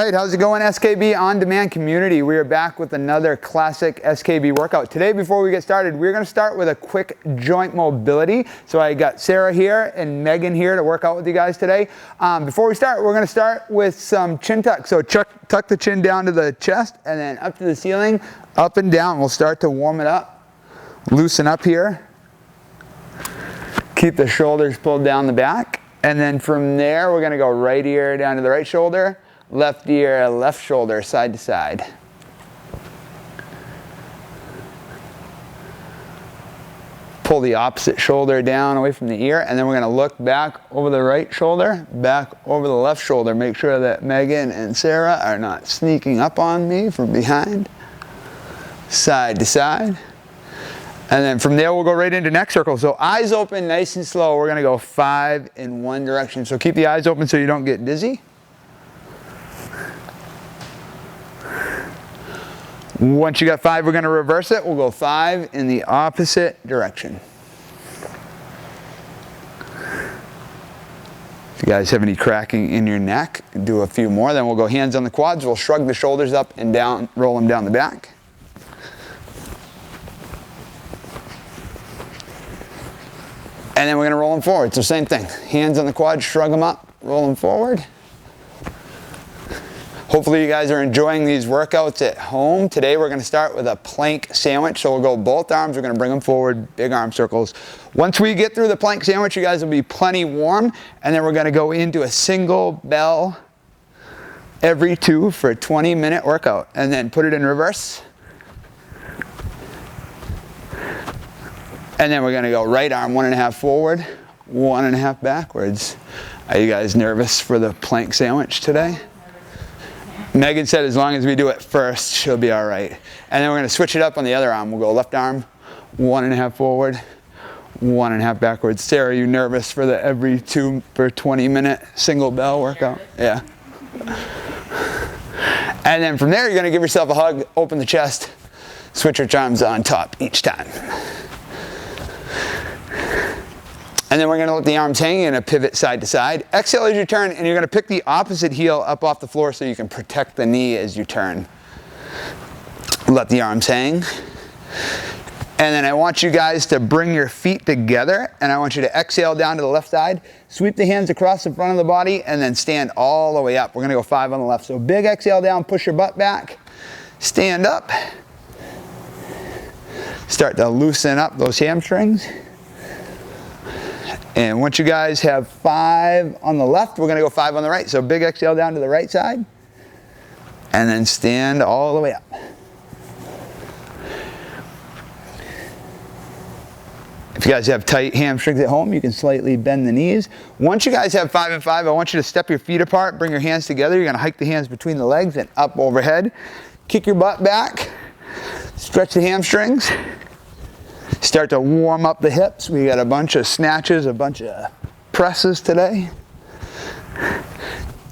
right, how's it going, SKB On Demand community? We are back with another classic SKB workout. Today, before we get started, we're going to start with a quick joint mobility. So I got Sarah here and Megan here to work out with you guys today. Before we start, we're going to start with some chin tuck. So tuck the chin down to the chest and then up to the ceiling, up and down. We'll start to warm it up. Loosen up here. Keep the shoulders pulled down the back. And then from there, we're going to go right ear down to the right shoulder. Left ear, left shoulder, side to side. Pull the opposite shoulder down away from the ear, and then we're going to look back over the right shoulder, back over the left shoulder. Make sure that Megan and Sarah are not sneaking up on me from behind. Side to side. And then from there, we'll go right into neck circle. So eyes open, nice and slow. We're going to go 5 in one direction. So keep the eyes open so you don't get dizzy. Once you got 5, we're going to reverse it. We'll go 5 in the opposite direction. If you guys have any cracking in your neck, do a few more. Then we'll go hands on the quads. We'll shrug the shoulders up and down, roll them down the back. And then we're going to roll them forward. So same thing. Hands on the quads, shrug them up, roll them forward. Hopefully you guys are enjoying these workouts at home. Today we're going to start with a plank sandwich. So we'll go both arms, we're going to bring them forward, big arm circles. Once we get through the plank sandwich, you guys will be plenty warm. And then we're going to go into a single bell every 2 for a 20-minute workout. And then put it in reverse. And then we're going to go right arm 1.5 forward, 1.5 backwards. Are you guys nervous for the plank sandwich today? Megan said as long as we do it first, she'll be all right. And then we're going to switch it up on the other arm. We'll go left arm, 1.5 forward, 1.5 backwards. Sarah, are you nervous for the every 2 for 20-minute single bell workout? Yeah. And then from there, you're going to give yourself a hug, open the chest, switch your arms on top each time. And then we're going to let the arms hang and a pivot side to side. Exhale as you turn, and you're going to pick the opposite heel up off the floor so you can protect the knee as you turn. Let the arms hang. And then I want you guys to bring your feet together, and I want you to exhale down to the left side. Sweep the hands across the front of the body, and then stand all the way up. We're going to go 5 on the left. So big exhale down, push your butt back. Stand up. Start to loosen up those hamstrings. And once you guys have 5 on the left, we're going to go 5 on the right. So big exhale down to the right side. And then stand all the way up. If you guys have tight hamstrings at home, you can slightly bend the knees. Once you guys have 5 and 5, I want you to step your feet apart, bring your hands together. You're going to hike the hands between the legs and up overhead. Kick your butt back. Stretch the hamstrings. Start to warm up the hips. We got a bunch of snatches, a bunch of presses today.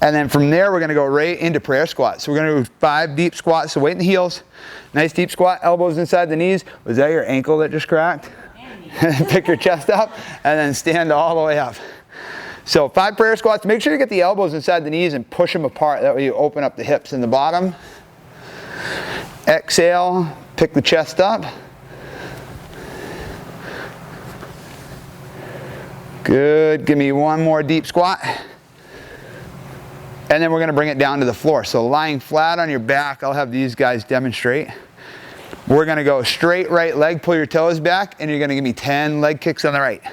And then from there, we're going to go right into prayer squats. So we're going to do 5 deep squats. So weight in the heels. Nice deep squat, elbows inside the knees. Was that your ankle that just cracked? Pick your chest up and then stand all the way up. So 5 prayer squats. Make sure you get the elbows inside the knees and push them apart. That way you open up the hips in the bottom. Exhale, pick the chest up. Good. Give me 1 more deep squat. And then we're going to bring it down to the floor. So lying flat on your back, I'll have these guys demonstrate. We're going to go straight right leg, pull your toes back, and you're going to give me 10 leg kicks on the right.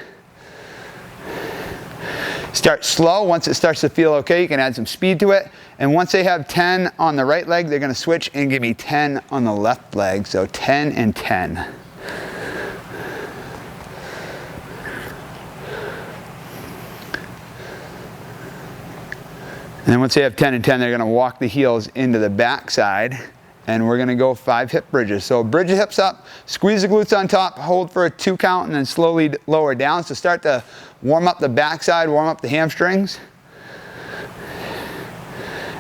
Start slow. Once it starts to feel okay, you can add some speed to it. And once they have 10 on the right leg, they're going to switch and give me 10 on the left leg. So 10 and 10. And then once they have 10 and 10, they're going to walk the heels into the back side. And we're going to go 5 hip bridges. So bridge the hips up, squeeze the glutes on top, hold for a 2 count, and then slowly lower down. So start to warm up the back side, warm up the hamstrings.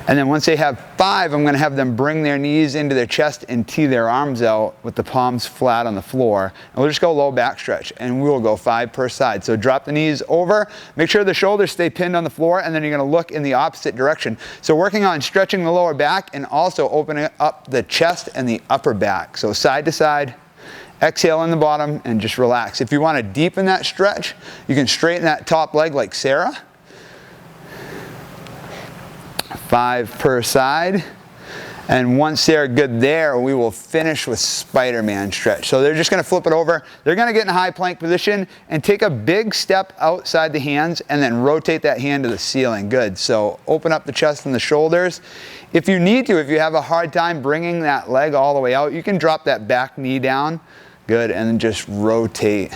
And then once they have 5, I'm gonna have them bring their knees into their chest and tee their arms out with the palms flat on the floor. And we'll just go low back stretch, and we'll go 5 per side. So drop the knees over, make sure the shoulders stay pinned on the floor, and then you're gonna look in the opposite direction. So working on stretching the lower back and also opening up the chest and the upper back. So side to side, exhale in the bottom, and just relax. If you wanna deepen that stretch, you can straighten that top leg like Sarah. 5 per side. And once they're good there, we will finish with Spider-Man stretch. So they're just gonna flip it over. They're gonna get in a high plank position and take a big step outside the hands and then rotate that hand to the ceiling. Good, so open up the chest and the shoulders. If you need to, if you have a hard time bringing that leg all the way out, you can drop that back knee down. Good, and then just rotate.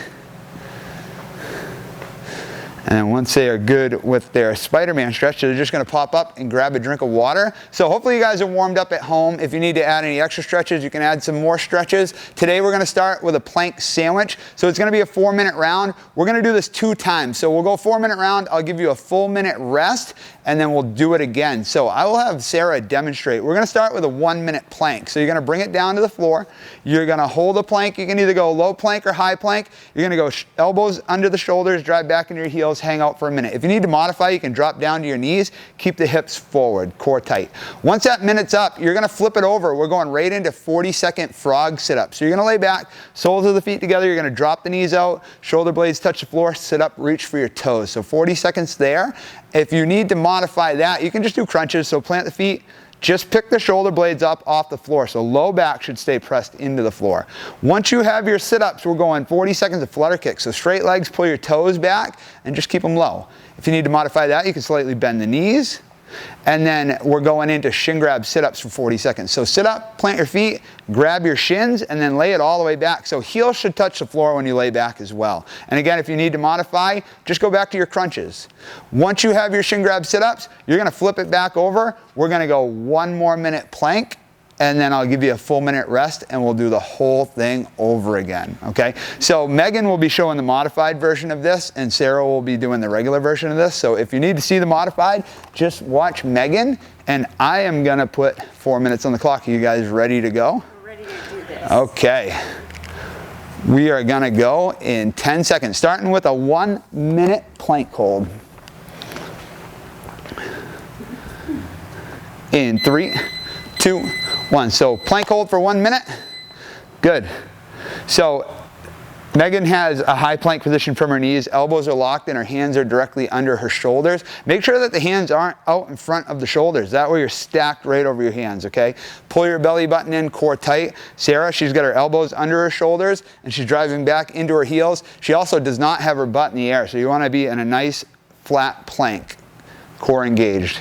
And then once they are good with their Spider-Man stretch, they're just gonna pop up and grab a drink of water. So hopefully you guys are warmed up at home. If you need to add any extra stretches, you can add some more stretches. Today we're gonna start with a plank sandwich. So it's gonna be a 4-minute round. We're gonna do this 2 times. So we'll go 4-minute round, I'll give you a full minute rest, and then we'll do it again. So I will have Sarah demonstrate. We're gonna start with a 1-minute plank. So you're gonna bring it down to the floor. You're gonna hold a plank. You can either go low plank or high plank. You're gonna go elbows under the shoulders, drive back into your heels, hang out for a minute. If you need to modify, you can drop down to your knees, keep the hips forward, core tight. Once that minute's up, you're gonna flip it over. We're going right into 40-second frog sit-up. So you're gonna lay back, soles of the feet together, you're gonna drop the knees out, shoulder blades touch the floor, sit up, reach for your toes. So 40 seconds there. If you need to modify that, you can just do crunches. So plant the feet, just pick the shoulder blades up off the floor. So low back should stay pressed into the floor. Once you have your sit-ups, we're going 40 seconds of flutter kicks. So straight legs, pull your toes back and just keep them low. If you need to modify that, you can slightly bend the knees. And then we're going into shin grab sit-ups for 40 seconds. So sit up, plant your feet, grab your shins, and then lay it all the way back. So heels should touch the floor when you lay back as well. And again, if you need to modify, just go back to your crunches. Once you have your shin grab sit-ups, you're gonna flip it back over. We're gonna go 1 more minute plank, and then I'll give you a full minute rest, and we'll do the whole thing over again, okay? So Megan will be showing the modified version of this, and Sarah will be doing the regular version of this. So if you need to see the modified, just watch Megan, and I am gonna put 4 minutes on the clock. Are you guys ready to go? We're ready to do this. Okay. We are gonna go in 10 seconds, starting with a 1 minute plank hold. In 3, 2, 1. So plank hold for 1 minute. Good. So Megan has a high plank position from her knees. Elbows are locked and her hands are directly under her shoulders. Make sure that the hands aren't out in front of the shoulders. That way you're stacked right over your hands, okay? Pull your belly button in, core tight. Sarah, she's got her elbows under her shoulders and she's driving back into her heels. She also does not have her butt in the air. So you want to be in a nice flat plank, core engaged.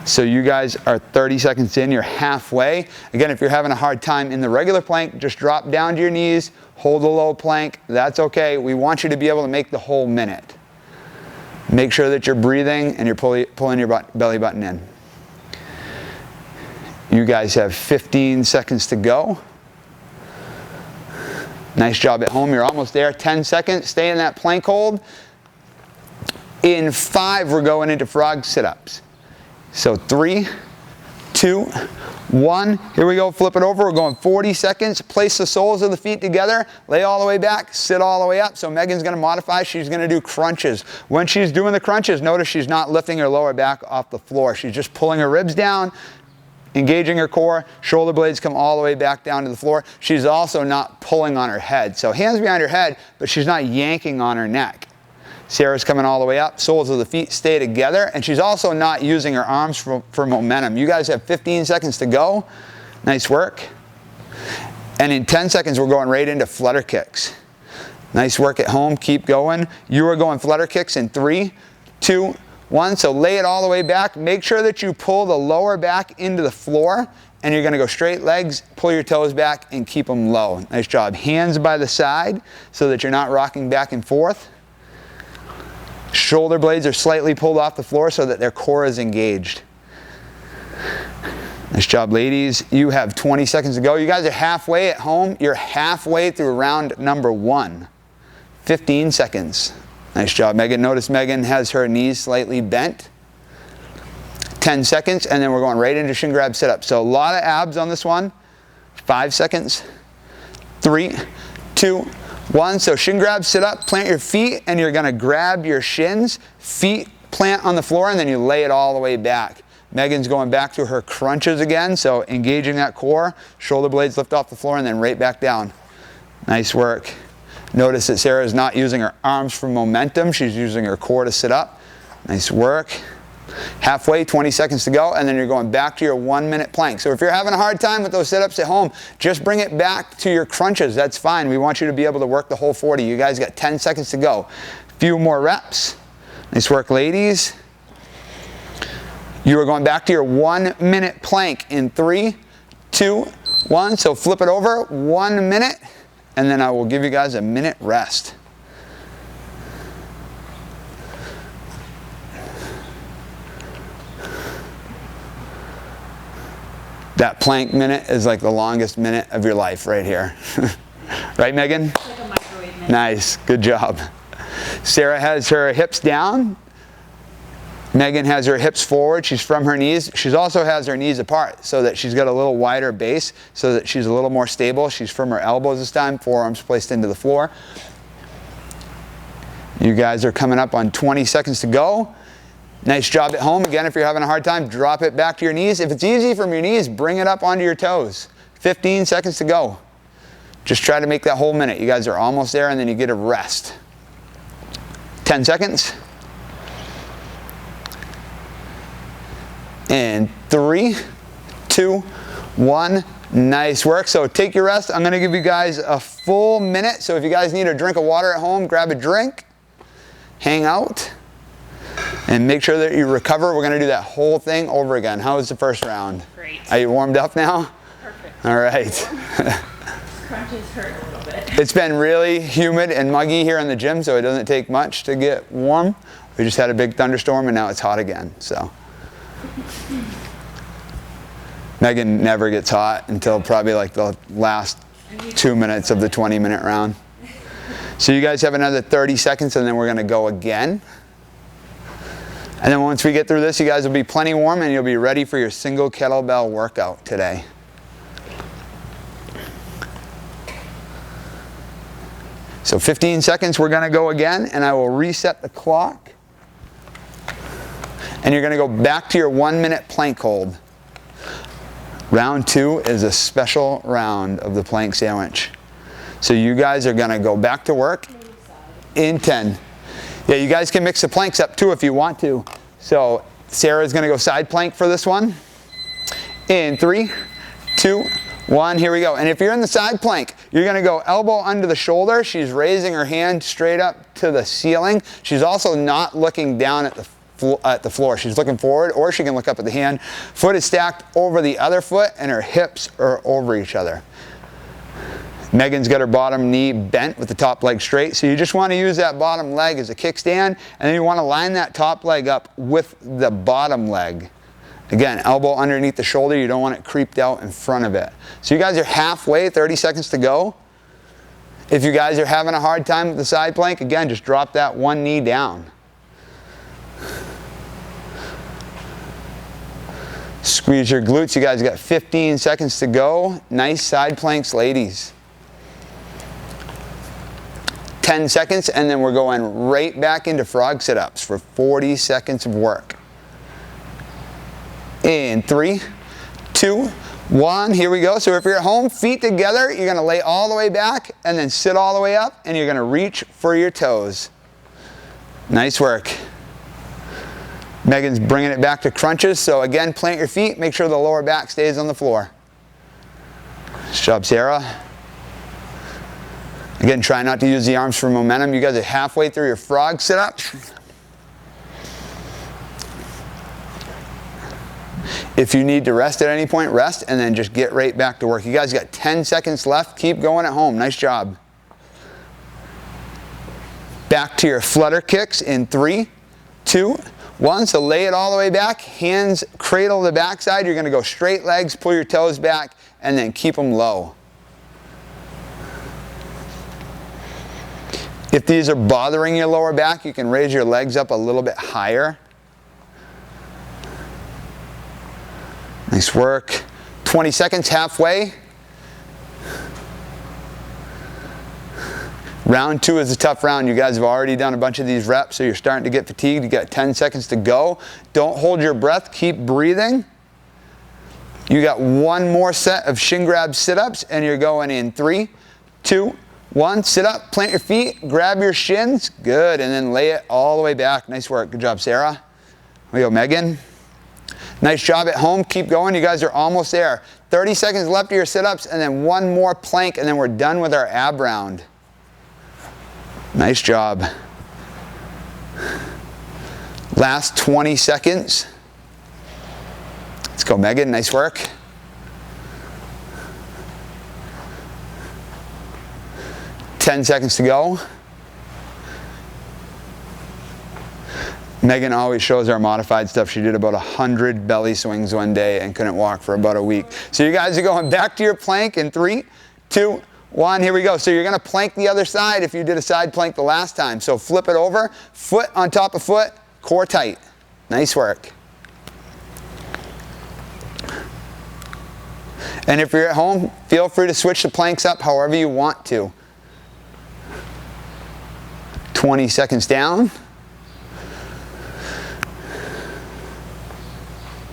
So you guys are 30 seconds in, you're halfway. Again, if you're having a hard time in the regular plank, just drop down to your knees, hold a low plank, that's okay. We want you to be able to make the whole minute. Make sure that you're breathing and you're pulling your belly button in. You guys have 15 seconds to go. Nice job at home, you're almost there. 10 seconds, stay in that plank hold. In 5, we're going into frog sit-ups. So 3, 2, 1. Here we go, flip it over. We're going 40 seconds. Place the soles of the feet together. Lay all the way back, sit all the way up. So Megan's gonna modify, she's gonna do crunches. When she's doing the crunches, notice she's not lifting her lower back off the floor. She's just pulling her ribs down, engaging her core, shoulder blades come all the way back down to the floor. She's also not pulling on her head. So hands behind her head, but she's not yanking on her neck. Sarah's coming all the way up, soles of the feet stay together, and she's also not using her arms for momentum. You guys have 15 seconds to go. Nice work. And in 10 seconds, we're going right into flutter kicks. Nice work at home, keep going. You are going flutter kicks in 3, 2, 1. So lay it all the way back. Make sure that you pull the lower back into the floor, and you're gonna go straight legs, pull your toes back, and keep them low. Nice job. Hands by the side so that you're not rocking back and forth. Shoulder blades are slightly pulled off the floor so that their core is engaged. Nice job, ladies. You have 20 seconds to go. You guys are halfway at home. You're halfway through round number 1. 15 seconds. Nice job, Megan. Notice Megan has her knees slightly bent. 10 seconds, and then we're going right into shin grab sit up. So a lot of abs on this one. 5 seconds. 3, 2, 1. So shin grab, sit up, plant your feet, and you're gonna grab your shins, feet plant on the floor, and then you lay it all the way back. Megan's going back to her crunches again, so engaging that core, shoulder blades lift off the floor, and then right back down. Nice work. Notice that Sarah is not using her arms for momentum, she's using her core to sit up. Nice work. Halfway, 20 seconds to go, and then you're going back to your 1-minute plank. So if you're having a hard time with those sit-ups at home, just bring it back to your crunches. That's fine. We want you to be able to work the whole 40. You guys got 10 seconds to go. Few more reps. Nice work, ladies. You are going back to your 1-minute plank in 3, 2, 1. So flip it over, 1 minute, and then I will give you guys a minute rest. That plank minute is like the longest minute of your life right here. Right, Megan? It's like a microwave minute. Nice, good job. Sarah has her hips down. Megan has her hips forward. She's from her knees. She also has her knees apart so that she's got a little wider base so that she's a little more stable. She's from her elbows this time, forearms placed into the floor. You guys are coming up on 20 seconds to go. Nice job at home. Again, if you're having a hard time, drop it back to your knees. If it's easy from your knees, bring it up onto your toes. 15 seconds to go. Just try to make that whole minute. You guys are almost there, and then you get a rest. 10 seconds. And 3, 2, 1. Nice work. So take your rest. I'm going to give you guys a full minute. So if you guys need a drink of water at home, grab a drink. Hang out. And make sure that you recover. We're going to do that whole thing over again. How was the first round? Great. Are you warmed up now? Perfect. All right. Crunches hurt a little bit. It's been really humid and muggy here in the gym, so it doesn't take much to get warm. We just had a big thunderstorm, and now it's hot again. So Megan never gets hot until probably like the last 2 minutes of the 20-minute round. So you guys have another 30 seconds, and then we're going to go again. And then once we get through this, you guys will be plenty warm, and you'll be ready for your single kettlebell workout today. So 15 seconds, we're going to go again, and I will reset the clock. And you're going to go back to your 1-minute plank hold. Round 2 is a special round of the plank sandwich. So you guys are going to go back to work in 10. Yeah, you guys can mix the planks up too if you want to. So Sarah's going to go side plank for this one. In 3, 2, 1, here we go. And if you're in the side plank, you're going to go elbow under the shoulder. She's raising her hand straight up to the ceiling. She's also not looking down at the floor. She's looking forward, or she can look up at the hand. Foot is stacked over the other foot, and her hips are over each other. Megan's got her bottom knee bent with the top leg straight, so you just want to use that bottom leg as a kickstand, and then you want to line that top leg up with the bottom leg. Again, elbow underneath the shoulder. You don't want it creeped out in front of it. So you guys are halfway, 30 seconds to go. If you guys are having a hard time with the side plank, again, just drop that one knee down. Squeeze your glutes. You guys got 15 seconds to go. Nice side planks, ladies. 10 seconds, and then we're going right back into frog sit-ups for 40 seconds of work. In 3, 2, 1, here we go. So if you're at home, feet together, you're going to lay all the way back and then sit all the way up, and you're going to reach for your toes. Nice work. Megan's bringing it back to crunches. So again, plant your feet, make sure the lower back stays on the floor. Nice job, Sarah. Again, try not to use the arms for momentum. You guys are halfway through your frog sit-up. If you need to rest at any point, rest, and then just get right back to work. You guys got 10 seconds left. Keep going at home. Nice job. Back to your flutter kicks in 3, 2, 1. So lay it all the way back. Hands cradle the backside. You're going to go straight legs, pull your toes back, and then keep them low. If these are bothering your lower back, you can raise your legs up a little bit higher. Nice work. 20 seconds, halfway. Round 2 is a tough round. You guys have already done a bunch of these reps, so you're starting to get fatigued. You got 10 seconds to go. Don't hold your breath. Keep breathing. You got one more set of shin grab sit-ups, and you're going in 3, 2, 1. Sit up, plant your feet, grab your shins. Good, and then lay it all the way back. Nice work. Good job, Sarah. Here we go, Megan. Nice job at home. Keep going. You guys are almost there. 30 seconds left of your sit-ups, and then one more plank, and then we're done with our ab round. Nice job. Last 20 seconds. Let's go, Megan. Nice work. Ten seconds to go. Megan always shows our modified stuff. She did about 100 belly swings one day and couldn't walk for about a week. So you guys are going back to your plank in 3, 2, 1. Here we go. So you're going to plank the other side if you did a side plank the last time. So flip it over, foot on top of foot, core tight. Nice work. And if you're at home, feel free to switch the planks up however you want to. 20 seconds down.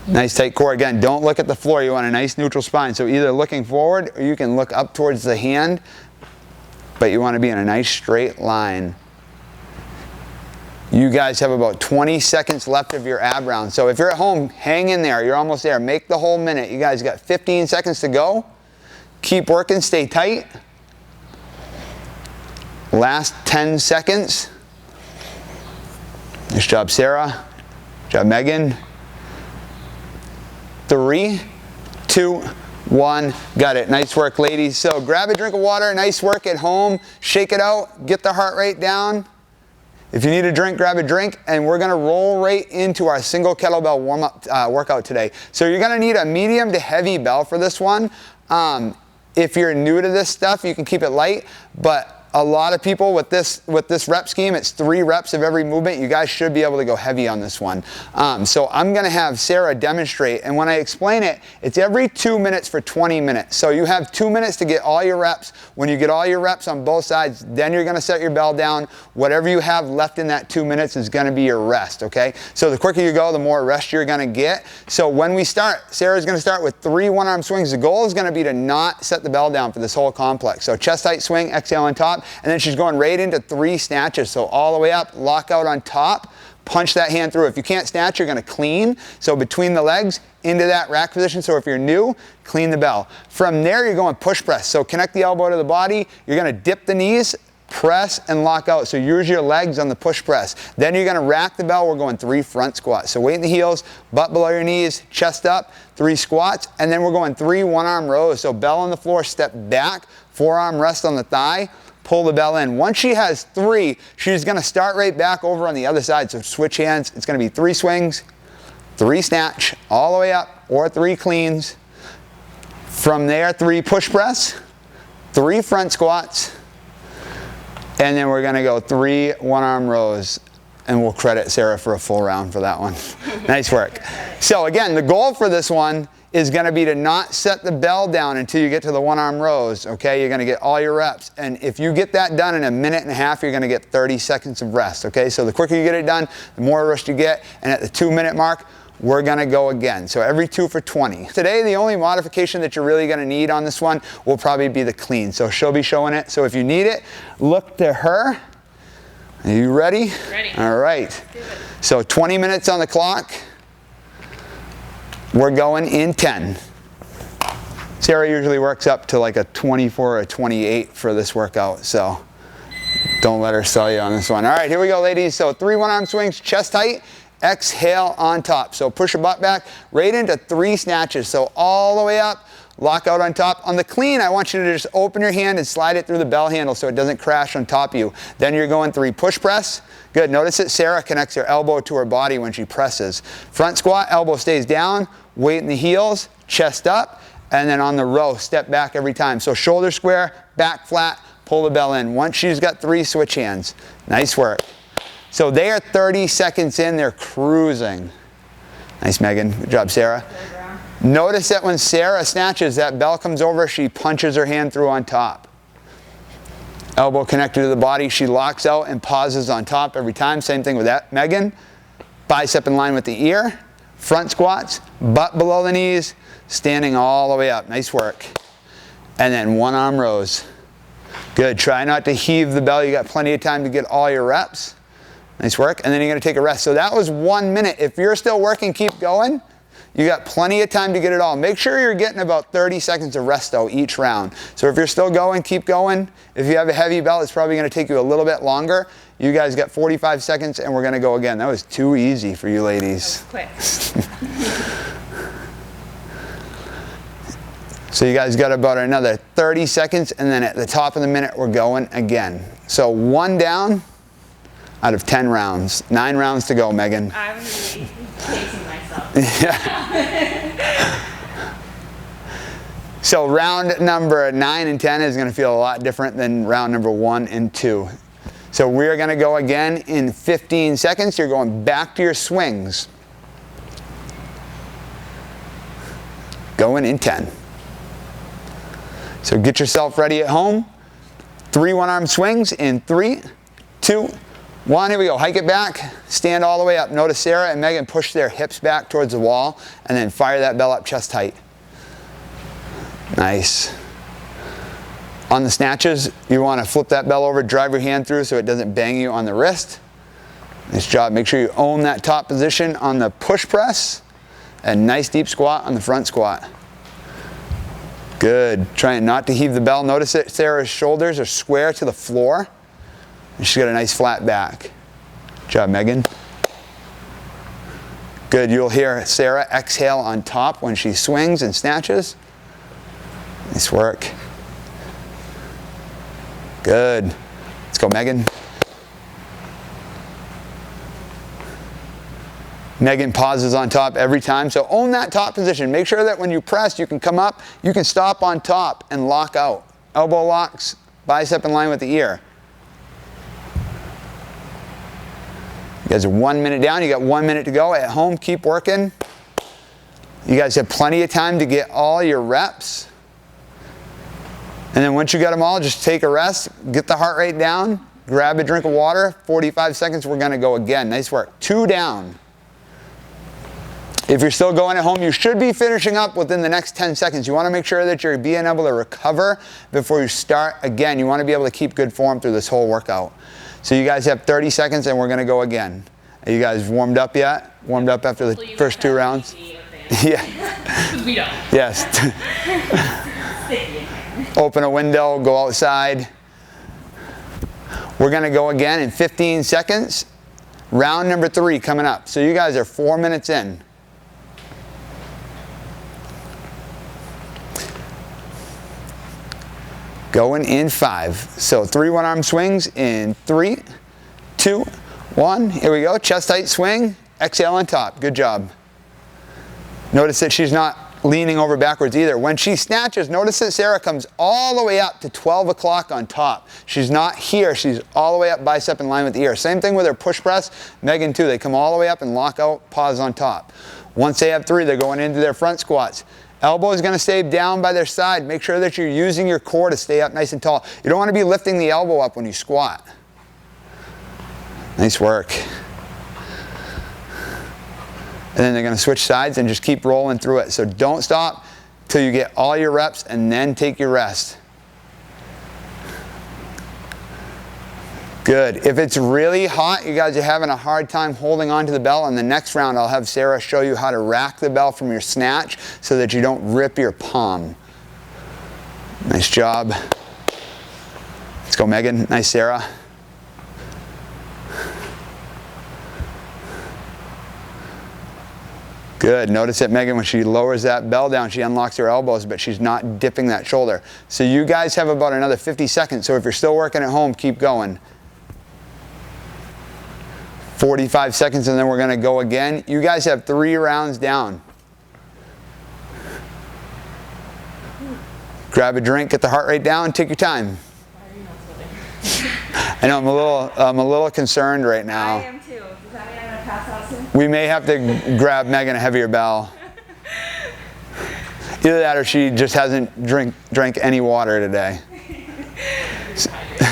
Nice tight core. Again, don't look at the floor. You want a nice neutral spine. So either looking forward or you can look up towards the hand, but you want to be in a nice straight line. You guys have about 20 seconds left of your ab round. So if you're at home, hang in there. You're almost there. Make the whole minute. You guys got 15 seconds to go. Keep working. Stay tight. Last 10 seconds. Nice job, Sarah. Good job, Megan. 3, 2, 1. Got it. Nice work, ladies. So grab a drink of water. Nice work at home. Shake it out. Get the heart rate down. If you need a drink, grab a drink. And we're going to roll right into our single kettlebell warm-up workout today. So you're going to need a medium to heavy bell for this one. If you're new to this stuff, you can keep it light. But a lot of people with this rep scheme, it's 3 reps of every movement. You guys should be able to go heavy on this one. So I'm going to have Sarah demonstrate. And when I explain it, it's every 2 minutes for 20 minutes. So you have 2 minutes to get all your reps. When you get all your reps on both sides, then you're going to set your bell down. Whatever you have left in that 2 minutes is going to be your rest, okay? So the quicker you go, the more rest you're going to get. So when we start, Sarah's going to start with 3 one-arm swings. The goal is going to be to not set the bell down for this whole complex. So chest height swing, exhale on top. And then she's going right into 3 snatches. So all the way up, lock out on top, punch that hand through. If you can't snatch, you're going to clean. So between the legs, into that rack position. So if you're new, clean the bell. From there, you're going push press. So connect the elbow to the body. You're going to dip the knees, press and lock out. So use your legs on the push press. Then you're going to rack the bell. We're going 3 front squats. So weight in the heels, butt below your knees, chest up, 3 squats. And then we're going 3 one-arm rows. So bell on the floor, step back, forearm rest on the thigh. Pull the bell in. Once she has 3, she's going to start right back over on the other side. So switch hands. It's going to be 3 swings, 3 snatch, all the way up, or 3 cleans. From there, 3 push press, 3 front squats, and then we're going to go 3 one-arm rows. And we'll credit Sarah for a full round for that one. Nice work. So again, the goal for this one is going to be to not set the bell down until you get to the one-arm rows, okay? You're going to get all your reps. And if you get that done in a minute and a half, you're going to get 30 seconds of rest, okay? So the quicker you get it done, the more rest you get. And at the 2-minute mark, we're going to go again. So every 2 for 20. Today, the only modification that you're really going to need on this one will probably be the clean. So she'll be showing it. So if you need it, look to her. Are you ready? Ready. All right. So 20 minutes on the clock. We're going in 10. Sarah usually works up to like a 24 or 28 for this workout, so don't let her sell you on this one. All right, here we go, ladies. So 3 one-arm swings, chest height, exhale on top. So push your butt back right into 3 snatches. So all the way up, lock out on top. On the clean, I want you to just open your hand and slide it through the bell handle so it doesn't crash on top of you. Then you're going 3 push press. Good, notice that Sarah connects her elbow to her body when she presses. Front squat, elbow stays down, weight in the heels, chest up, and then on the row, step back every time. So shoulder square, back flat, pull the bell in. Once she's got 3, switch hands. Nice work. So they are 30 seconds in, they're cruising. Nice, Megan. Good job, Sarah. Notice that when Sarah snatches, that bell comes over, she punches her hand through on top. Elbow connected to the body, she locks out and pauses on top every time. Same thing with that, Megan. Bicep in line with the ear. Front squats, butt below the knees, standing all the way up. Nice work. And then one arm rows. Good. Try not to heave the bell. You got plenty of time to get all your reps. Nice work. And then you're going to take a rest. So that was 1 minute. If you're still working, keep going. You got plenty of time to get it all. Make sure you're getting about 30 seconds of rest though each round. So if you're still going, keep going. If you have a heavy belt, it's probably going to take you a little bit longer. You guys got 45 seconds and we're going to go again. That was too easy for you ladies. Quick. So you guys got about another 30 seconds and then at the top of the minute we're going again. So 1 down out of 10 rounds. 9 rounds to go, Megan. I'm really pacing myself. Yeah. So round number 9 and 10 is going to feel a lot different than round number 1 and 2. So we're going to go again in 15 seconds. You're going back to your swings. Going in 10. So get yourself ready at home. 3 one-arm swings in 3, 2, 1. Here we go. Hike it back. Stand all the way up. Notice Sarah and Megan push their hips back towards the wall and then fire that bell up chest height. Nice. On the snatches, you want to flip that bell over, drive your hand through so it doesn't bang you on the wrist. Nice job. Make sure you own that top position on the push press and nice deep squat on the front squat. Good. Trying not to heave the bell. Notice that Sarah's shoulders are square to the floor. And she's got a nice flat back. Good job, Megan. Good. You'll hear Sarah exhale on top when she swings and snatches. Nice work. Good. Let's go, Megan. Megan pauses on top every time, so own that top position. Make sure that when you press, you can come up, you can stop on top and lock out. Elbow locks, bicep in line with the ear. You guys are 1 minute down, you got 1 minute to go. At home, keep working. You guys have plenty of time to get all your reps. And then once you got them all, just take a rest, get the heart rate down, grab a drink of water, 45 seconds, we're gonna go again. Nice work. 2 down. If you're still going at home, you should be finishing up within the next 10 seconds. You want to make sure that you're being able to recover before you start again. You want to be able to keep good form through this whole workout. So you guys have 30 seconds and we're going to go again. Are you guys warmed up yet? Warmed up after the first 2 rounds? Yeah. We don't. Yes. Open a window, go outside. We're going to go again in 15 seconds. Round number 3 coming up. So you guys are 4 minutes in. Going in 5. So 3 one-arm swings in 3, 2, 1. Here we go. Chest height swing. Exhale on top. Good job. Notice that she's not leaning over backwards either. When she snatches, notice that Sarah comes all the way up to 12 o'clock on top. She's not here. She's all the way up, bicep in line with the ear. Same thing with her push press. Megan too. They come all the way up and lock out, pause on top. Once they have 3, they're going into their front squats. Elbow is going to stay down by their side. Make sure that you're using your core to stay up nice and tall. You don't want to be lifting the elbow up when you squat. Nice work. And then they're going to switch sides and just keep rolling through it. So don't stop till you get all your reps and then take your rest. Good. If it's really hot, you guys are having a hard time holding on to the bell, in the next round I'll have Sarah show you how to rack the bell from your snatch so that you don't rip your palm. Nice job. Let's go, Megan. Nice, Sarah. Good. Notice that Megan, when she lowers that bell down, she unlocks her elbows, but she's not dipping that shoulder. So you guys have about another 50 seconds. So if you're still working at home, keep going. 45 seconds and then we're going to go again. You guys have 3 rounds down. Grab a drink, get the heart rate down, take your time. I know I'm a little concerned right now. I am too. Does that mean I'm going to pass out soon? We may have to grab Megan a heavier bell. Either that or she just hasn't drank any water today.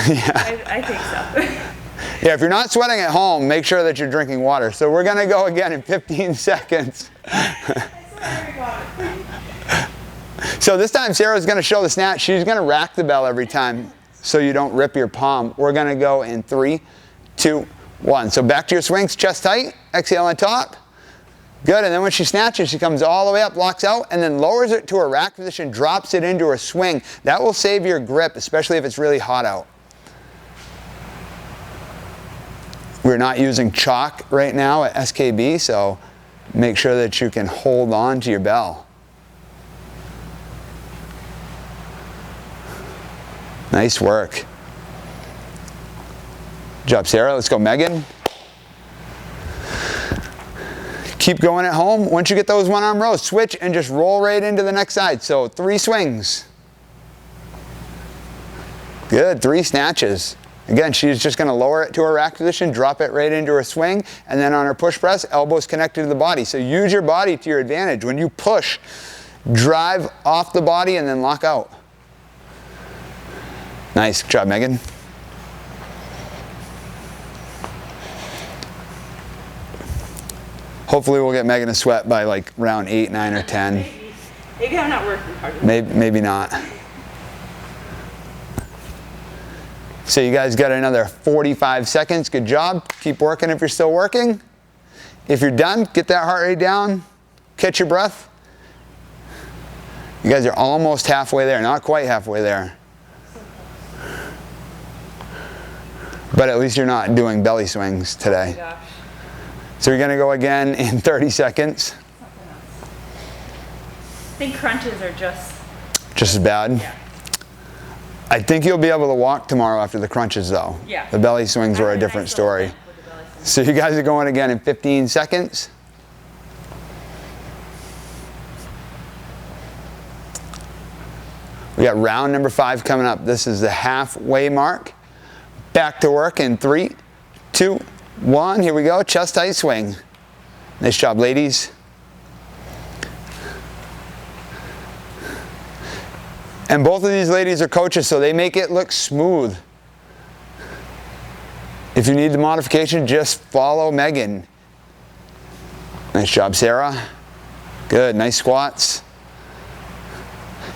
Yeah. I think so. Yeah, if you're not sweating at home, make sure that you're drinking water. So we're gonna go again in 15 seconds. So this time Sarah's gonna show the snatch. She's gonna rack the bell every time so you don't rip your palm. We're gonna go in 3, 2, 1. So back to your swings, chest tight, exhale on top. Good, and then when she snatches, she comes all the way up, locks out, and then lowers it to a rack position, drops it into a swing. That will save your grip, especially if it's really hot out. We're not using chalk right now at SKB, so make sure that you can hold on to your bell. Nice work. Good job, Sarah. Let's go, Megan. Keep going at home. Once you get those one-arm rows, switch and just roll right into the next side. So 3 swings. Good, 3 snatches. Again, she's just gonna lower it to her rack position, drop it right into her swing, and then on her push press, elbows connected to the body. So use your body to your advantage. When you push, drive off the body and then lock out. Nice, good job, Megan. Hopefully we'll get Megan a sweat by like round 8, 9, or 10. Maybe I'm not working hard enough. Maybe not. So you guys got another 45 seconds. Good job. Keep working if you're still working. If you're done, get that heart rate down. Catch your breath. You guys are almost halfway there. Not quite halfway there. But at least you're not doing belly swings today. Oh my gosh. So you're going to go again in 30 seconds. I think crunches are just Just as bad? Yeah. I think you'll be able to walk tomorrow after the crunches though. Yeah. The belly swings were a different story. So you guys are going again in 15 seconds. We got round number 5 coming up. This is the halfway mark. Back to work in 3, 2, 1. Here we go. Chest tight swing. Nice job, ladies. And both of these ladies are coaches, so they make it look smooth. If you need the modification, just follow Megan. Nice job, Sarah. Good, nice squats.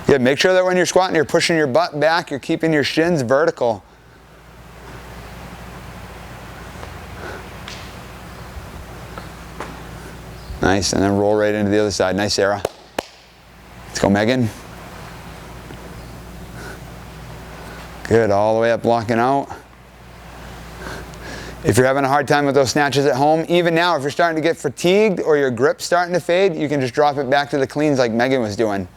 Good, make sure that when you're squatting, you're pushing your butt back, you're keeping your shins vertical. Nice, and then roll right into the other side. Nice, Sarah. Let's go, Megan. Good, all the way up, blocking out. If you're having a hard time with those snatches at home, even now, if you're starting to get fatigued or your grip's starting to fade, you can just drop it back to the cleans like Megan was doing.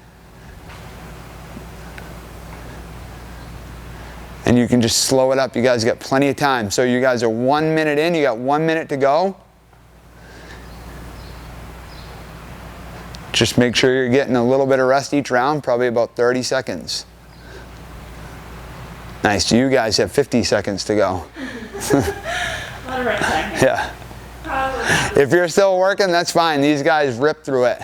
And you can just slow it up. You guys got plenty of time. So you guys are 1 minute in, you got 1 minute to go. Just make sure you're getting a little bit of rest each round, probably about 30 seconds. Nice, you guys have 50 seconds to go. a lot of rest time. Yeah. If you're still working, that's fine. These guys rip through it.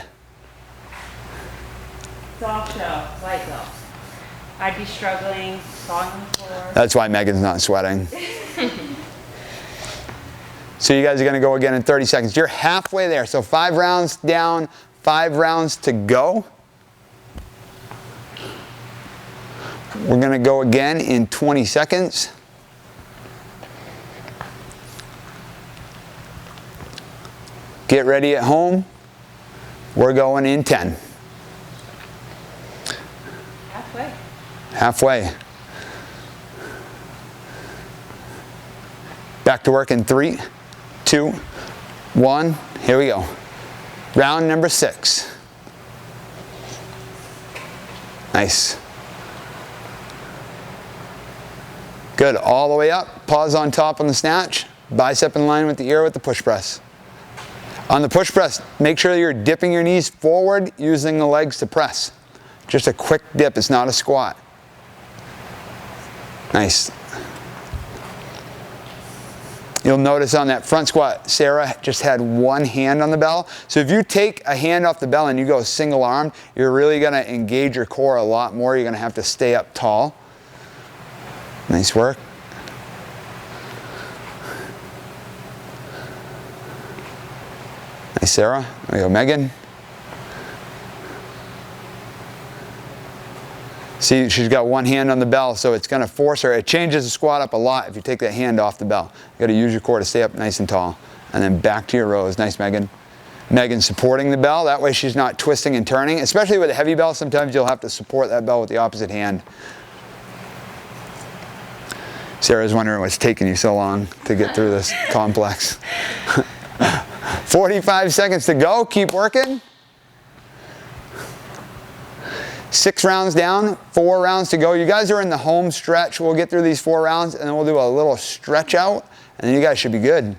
Soft show, light though. I'd be struggling, falling on the floor. That's why Megan's not sweating. So you guys are going to go again in 30 seconds. You're halfway there. So 5 rounds down, 5 rounds to go. We're going to go again in 20 seconds. Get ready at home. We're going in 10. Halfway. Halfway. Back to work in 3, 2, 1. Here we go. Round number 6. Nice. Good, all the way up. Pause on top on the snatch. Bicep in line with the ear with the push press. On the push press, make sure you're dipping your knees forward using the legs to press. Just a quick dip, it's not a squat. Nice. You'll notice on that front squat, Sarah just had one hand on the bell. So if you take a hand off the bell and you go single armed, you're really gonna engage your core a lot more. You're gonna have to stay up tall. Nice work. Nice, Sarah. There you go, Megan. See, she's got one hand on the bell, so it's gonna force her. It changes the squat up a lot if you take that hand off the bell. You gotta use your core to stay up nice and tall. And then back to your rows. Nice, Megan. Megan supporting the bell. That way she's not twisting and turning. Especially with a heavy bell, sometimes you'll have to support that bell with the opposite hand. Sarah's wondering what's taking you so long to get through this complex. 45 seconds to go. Keep working. 6 rounds down, 4 rounds to go. You guys are in the home stretch. We'll get through these 4 rounds and then we'll do a little stretch out and then you guys should be good.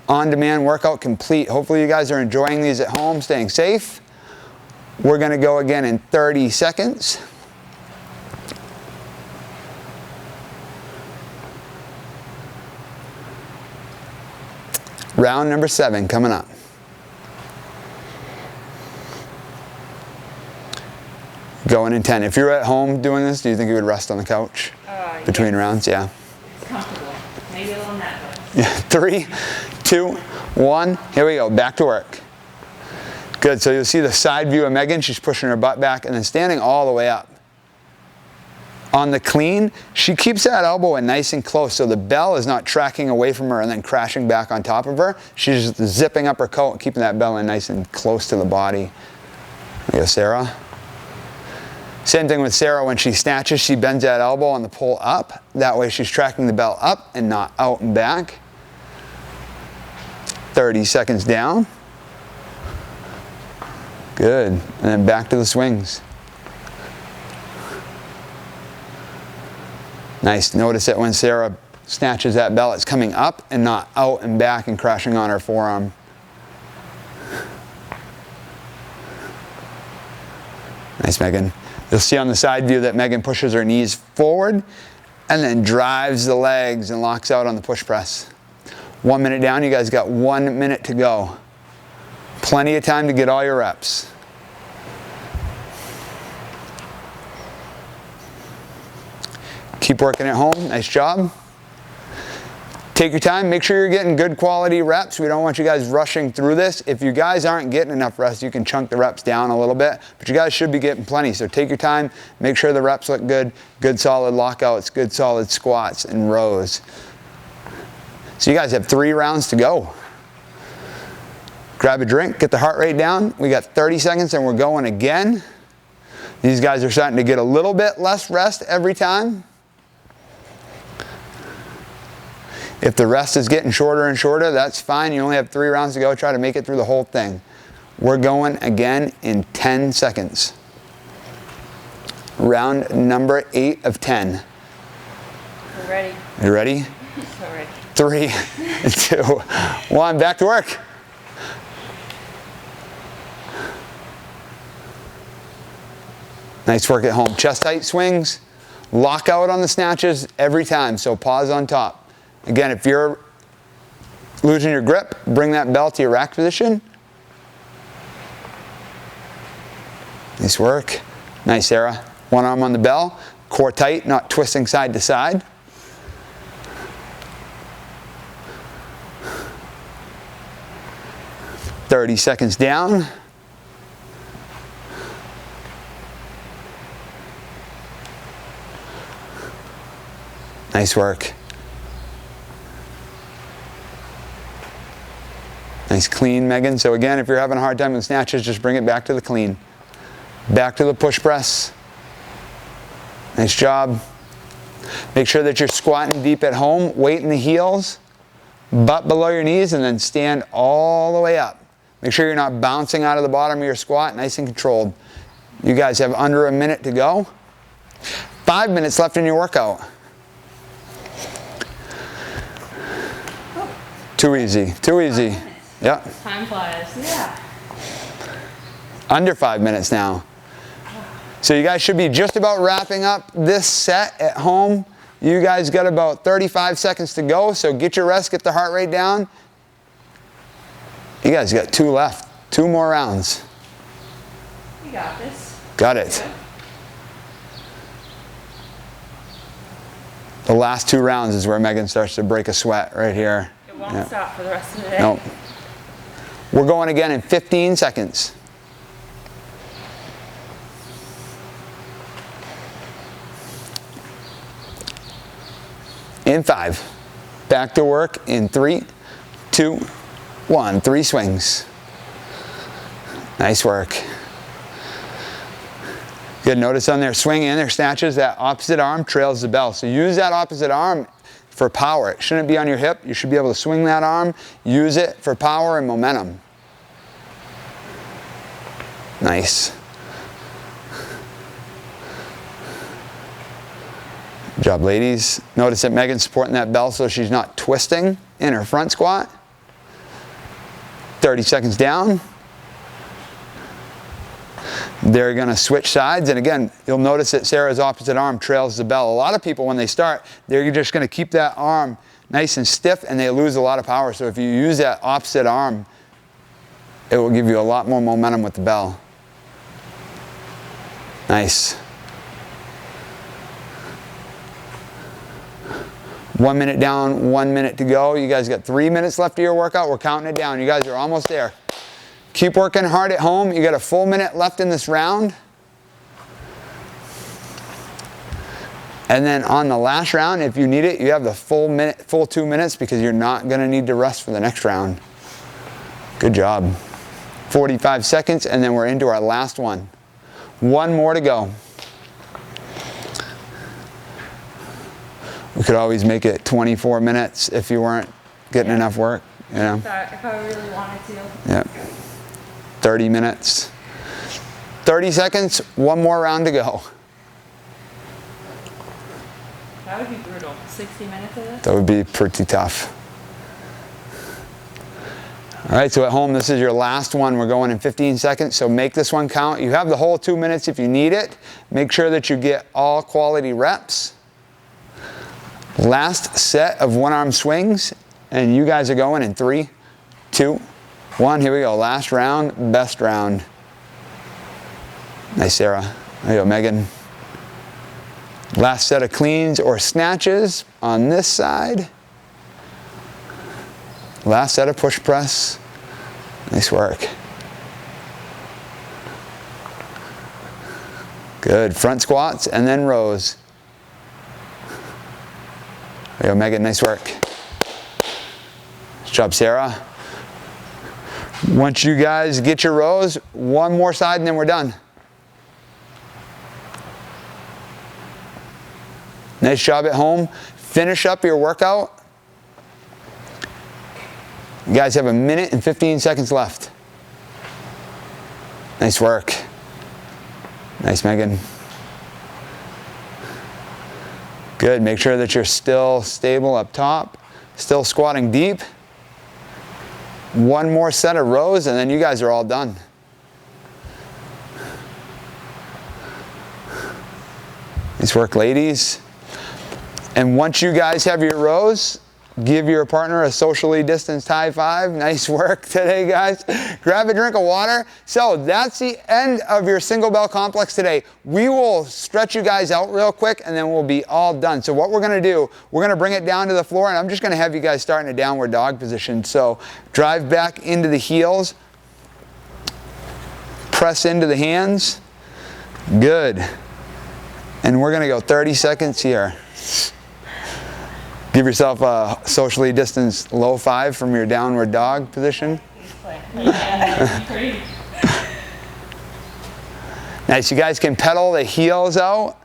On-demand workout complete. Hopefully you guys are enjoying these at home, staying safe. We're gonna go again in 30 seconds. Round number 7 coming up. Going in 10. If you're at home doing this, do you think you would rest on the couch between rounds? Yeah. It's comfortable. Maybe a little Netflix. Yeah. 3, 2, 1. Here we go. Back to work. Good. So you'll see the side view of Megan. She's pushing her butt back and then standing all the way up. On the clean, she keeps that elbow in nice and close so the bell is not tracking away from her and then crashing back on top of her. She's just zipping up her coat and keeping that bell in nice and close to the body. There you go, Sarah. Same thing with Sarah. When she snatches, she bends that elbow on the pull up. That way she's tracking the bell up and not out and back. 30 seconds down. Good. And then back to the swings. Nice. Notice that when Sarah snatches that bell, it's coming up and not out and back and crashing on her forearm. Nice, Megan. You'll see on the side view that Megan pushes her knees forward and then drives the legs and locks out on the push press. 1 minute down, you guys got 1 minute to go. Plenty of time to get all your reps. Keep working at home. Nice job. Take your time. Make sure you're getting good quality reps. We don't want you guys rushing through this. If you guys aren't getting enough rest, you can chunk the reps down a little bit, but you guys should be getting plenty. So take your time. Make sure the reps look good. Good solid lockouts, good solid squats and rows. So you guys have 3 rounds to go. Grab a drink, get the heart rate down. We got 30 seconds and we're going again. These guys are starting to get a little bit less rest every time. If the rest is getting shorter and shorter, that's fine. You only have 3 rounds to go. Try to make it through the whole thing. We're going again in 10 seconds. Round number 8 of 10. We're ready. You ready? So ready. 3, 2, 1. Back to work. Nice work at home. Chest height swings. Lock out on the snatches every time. So pause on top. Again, if you're losing your grip, bring that bell to your rack position. Nice work. Nice, Sarah. One arm on the bell. Core tight, not twisting side to side. "30 seconds down. Nice work. Nice clean, Megan. So again, if you're having a hard time with snatches, just bring it back to the clean. Back to the push press. Nice job. Make sure that you're squatting deep at home, weight in the heels, butt below your knees, and then stand all the way up. Make sure you're not bouncing out of the bottom of your squat, nice and controlled. You guys have under a minute to go. 5 minutes left in your workout. Too easy, too easy. Yep. Time flies. Yeah. Under 5 minutes now. So you guys should be just about wrapping up this set at home You guys got about 35 seconds to go, so get your rest, get the heart rate down. You guys got 2 left, 2 more rounds. You got this. Got it. The last 2 rounds is where Megan starts to break a sweat right here. It won't stop for the rest of the day. Nope. We're going again in 15 seconds. In 5. Back to work in 3, 2, 1. 3 swings. Nice work. Good. Notice on their swing and their snatches, that opposite arm trails the bell. So use that opposite arm for power. It shouldn't be on your hip. You should be able to swing that arm, use it for power and momentum. Nice. Good job, ladies. Notice that Megan's supporting that bell so she's not twisting in her front squat. 30 seconds down. They're going to switch sides, and again, you'll notice that Sarah's opposite arm trails the bell. A lot of people, when they start, they're just going to keep that arm nice and stiff, and they lose a lot of power. So if you use that opposite arm, it will give you a lot more momentum with the bell. Nice. 1 minute down, 1 minute to go. You guys got 3 minutes left of your workout. We're counting it down. You guys are almost there. Keep working hard at home. You got a full minute left in this round. And then on the last round, if you need it, you have the full 2 minutes because you're not going to need to rest for the next round. Good job. 45 seconds, and then we're into our last one. 1 more to go. We could always make it 24 minutes if you weren't getting enough work. You know? If I really wanted to. Yeah. 30 minutes. 30 seconds, 1 more round to go. That would be brutal. 60 minutes of this? That would be pretty tough. All right, so at home, this is your last one. We're going in 15 seconds, so make this one count. You have the whole 2 minutes if you need it. Make sure that you get all quality reps. Last set of 1-arm swings, and you guys are going in 3, 2, 1. Here we go. Last round, best round. Nice, Sarah. There you go, Megan. Last set of cleans or snatches on this side. Last set of push press. Nice work. Good. Front squats and then rows. There you go, Megan. Nice work. Nice job, Sarah. Once you guys get your rows, 1 more side and then we're done. Nice job at home. Finish up your workout. You guys have 1 minute and 15 seconds left. Nice work. Nice, Megan. Good. Make sure that you're still stable up top. Still squatting deep. 1 more set of rows and then you guys are all done. Nice work, ladies. And once you guys have your rows, give your partner a socially distanced high five. Nice work today, guys. Grab a drink of water. So that's the end of your single bell complex today. We will stretch you guys out real quick and then we'll be all done. So what we're going to do, we're going to bring it down to the floor and I'm just going to have you guys start in a downward dog position. So drive back into the heels. Press into the hands. Good. And we're going to go 30 seconds here. Give yourself a socially distanced low 5 from your downward dog position. Nice, you guys can pedal the heels out,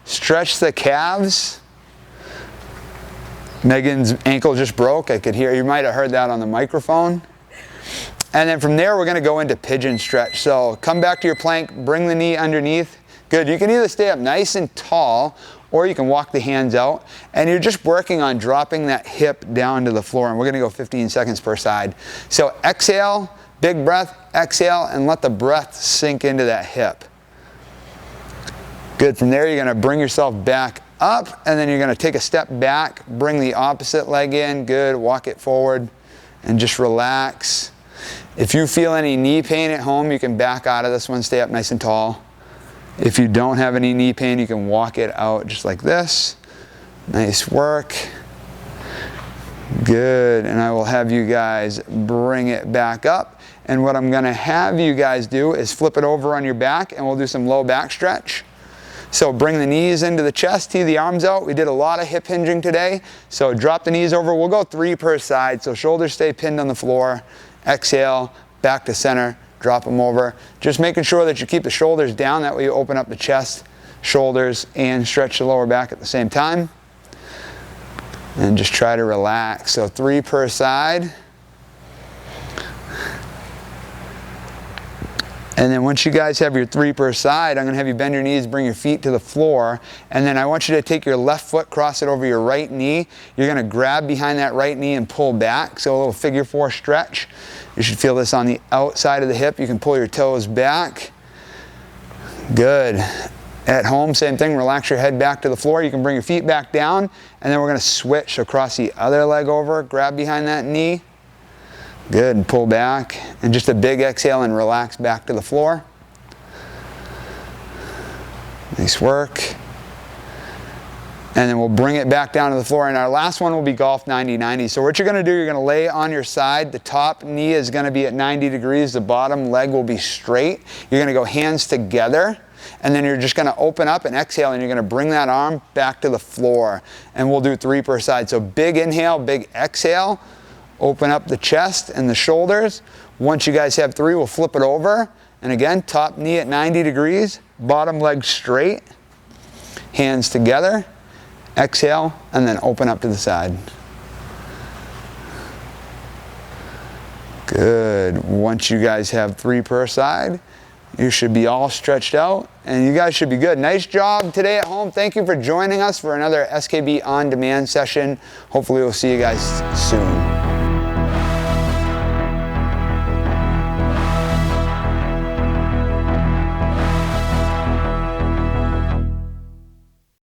stretch the calves. Megan's ankle just broke. I could hear, you might have heard that on the microphone. And then from there, we're gonna go into pigeon stretch. So come back to your plank, bring the knee underneath. Good, you can either stay up nice and tall or you can walk the hands out and you're just working on dropping that hip down to the floor and we're gonna go 15 seconds per side. So exhale, big breath, exhale and let the breath sink into that hip. Good, from there you're gonna bring yourself back up, and then you're gonna take a step back, bring the opposite leg in, good, walk it forward, and just relax. If you feel any knee pain at home, you can back out of this one, stay up nice and tall. If you don't have any knee pain, you can walk it out just like this. Nice work. Good, and I will have you guys bring it back up. And what I'm gonna have you guys do is flip it over on your back, and we'll do some low back stretch. So bring the knees into the chest, tee the arms out. We did a lot of hip hinging today. So drop the knees over. We'll go 3 per side. So shoulders stay pinned on the floor. Exhale, back to center, drop them over. Just making sure that you keep the shoulders down. That way you open up the chest, shoulders, and stretch the lower back at the same time. And just try to relax. So 3 per side. And then once you guys have your 3 per side, I'm gonna have you bend your knees, bring your feet to the floor, and then I want you to take your left foot, cross it over your right knee. You're gonna grab behind that right knee and pull back, so a little figure 4 stretch. You should feel this on the outside of the hip. You can pull your toes back. Good. At home, same thing, relax your head back to the floor. You can bring your feet back down, and then we're gonna switch, so cross the other leg over, grab behind that knee. Good, and pull back, and just a big exhale and relax back to the floor. Nice work. And then we'll bring it back down to the floor, and our last one will be golf 90-90. So what you're gonna do, you're gonna lay on your side. The top knee is gonna be at 90 degrees. The bottom leg will be straight. You're gonna go hands together, and then you're just gonna open up and exhale, and you're gonna bring that arm back to the floor. And we'll do 3 per side. So big inhale, big exhale. Open up the chest and the shoulders. Once you guys have 3, we'll flip it over. And again, top knee at 90 degrees, bottom leg straight, hands together, exhale, and then open up to the side. Good. Once you guys have 3 per side, you should be all stretched out, and you guys should be good. Nice job today at home. Thank you for joining us for another SKB On Demand session. Hopefully we'll see you guys soon.